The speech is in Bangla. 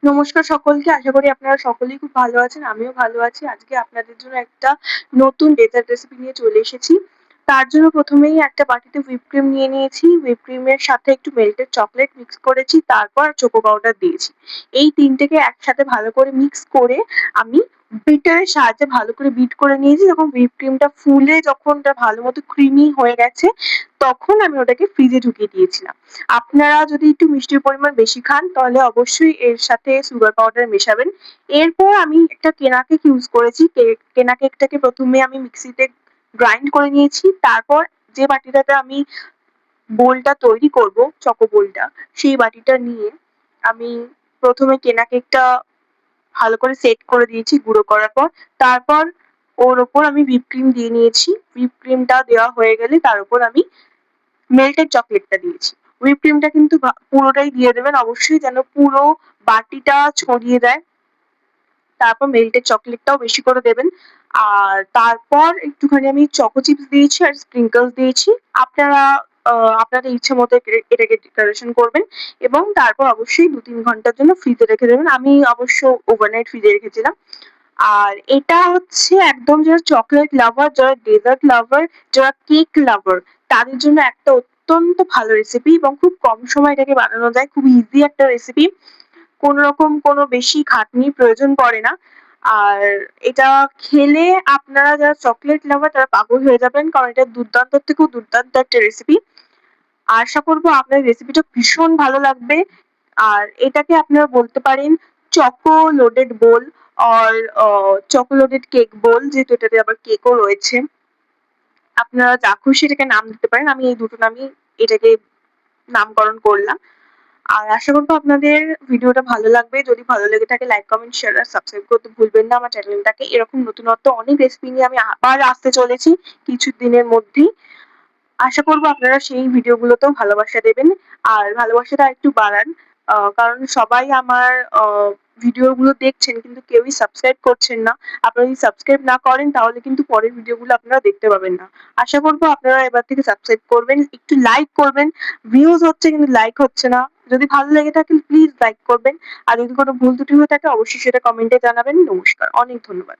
নমস্কার সকলকে। আশা করি আপনারা সকলেই খুব ভালো আছেন। আমিও ভালো আছি। আজকে আপনাদের জন্য একটা নতুন ডেজার্ট রেসিপি নিয়ে চলে এসেছি। তার জন্য প্রথমেই একটা বাটিতে হুইপ ক্রিম নিয়ে নিয়েছি। হুইপ ক্রিমের সাথে একটু মেল্টেড চকোলেট মিক্স করেছি। তারপর কোকো পাউডার দিয়েছি। এই ৩ টেকে একসাথে ভালো করে মিক্স করে আমি বিটারের সাহায্যে ভালো করে বিট করে নিয়েছি। যখন হুইপ ক্রিমটা ফুলে যখন ওটা ভালো মতো ক্রিমি হয়ে গেছে, তখন আমি ওটাকে ফ্রিজে ঢুকিয়ে দিয়েছিলাম। আপনারা যদি একটু মিষ্টির পরিমাণ বেশি খান তাহলে অবশ্যই এর সাথে সুগার পাউডার মেশাবেন। এরপর আমি একটা কেনা কেক ইউজ করেছি। কেনা কেকটাকে প্রথমে আমি মিক্সিতে গ্রাইন্ড করে নিয়েছি। তারপর যে বাটিটাতে আমি বোলটা তৈরি করব, চকো বোলটা, সেই বাটিটা নিয়ে আমি প্রথমে কেনা কেকটা ভালো করে সেট করে দিয়েছি গুঁড়ো করার পর। তারপর ওর ওপর আমি হুইপ ক্রিম দিয়ে নিয়েছি। হুইপ ক্রিমটা দেওয়া হয়ে গেলে তার উপর আমি মেল্টেড চকলেটটা দিয়েছি। হুইপ ক্রিমটা কিন্তু পুরোটাই দিয়ে দেবেন অবশ্যই, যেন পুরো বাটিটা ছড়িয়ে দেয়। তারপর মেল্টেড চকলেটটাও বেশি করে দেবেন। আর তারপর একটুখানি আমি চকো চিপস দিয়েছি আর স্প্রিঙ্কলস দিয়েছি। আপনারা আপনাদের ইচ্ছে মতো এটাকে ডেকোরেশন করবেন এবং তারপর অবশ্যই ২-৩ ঘন্টার জন্য ফ্রিজে রেখে দেবেন। আমি অবশ্য ওভারনাইট ফ্রিজে রেখেছিলাম। আর এটা হচ্ছে একদম যারা চকলেট লাভার, যারা ডেজার্ট লাভার, যারা কেক লাভার, তাদের জন্য একটা অত্যন্ত ভালো রেসিপি এবং খুব কম সময়ে এটাকে বানানো যায়। খুব ইজি একটা রেসিপি। কোনরকম কোনো বেশি খাটনির প্রয়োজন পড়ে না। আর এটা খেলে আপনারা যারা চকলেট লাভার তারা পাগল হয়ে যাবেন, কারণ এটা দুর্দান্তর থেকেও দুর্দান্ত একটা রেসিপি। আশা করব আপনার রেসিপিটা ভীষণ ভালো লাগবে। আর এটাকে আপনারা বলতে পারেন choco loaded bowl or choco loaded cake bowl, যেহেতু এটাতে আবার কেকও রয়েছে। আপনারা যা খুশি এটাকে নাম দিতে পারেন। আমি এই দুটো নামই এটাকে নামকরণ করলাম। আর আশা করব আপনাদের ভিডিওটা ভালো লাগবে। যদি ভালো লেগে থাকে লাইক, কমেন্ট, শেয়ার আর সাবস্ক্রাইব করতে ভুলবেন না আমার চ্যানেলটাকে। এরকম নতুনত্ব অনেক রেসিপি নিয়ে আমি আবার আসতে চলেছি কিছুদিনের মধ্যেই। আশা করব আপনারা সেই ভিডিওগুলোতেও ভালোবাসা দেবেন। আর ভালোবাসাটা একটু বাড়ান। কারণ সবাই আমার আ ভিডিওগুলো দেখছেন কিন্তু কেউই সাবস্ক্রাইব করছেন না। আপনারা যদি সাবস্ক্রাইব না করেন তাহলে কিন্তু পরের ভিডিওগুলো আপনারা দেখতে পাবেন না। আশা করব আপনারা এবার থেকে সাবস্ক্রাইব করবেন, একটু লাইক করবেন। ভিউজ হচ্ছে কিন্তু লাইক হচ্ছে না। যদি ভালো লেগে থাকে প্লিজ লাইক করবেন। আর যদি কোনো ভুল ত্রুটি হয়ে থাকে অবশ্যই সেটা কমেন্টে জানাবেন। নমস্কার। অনেক ধন্যবাদ।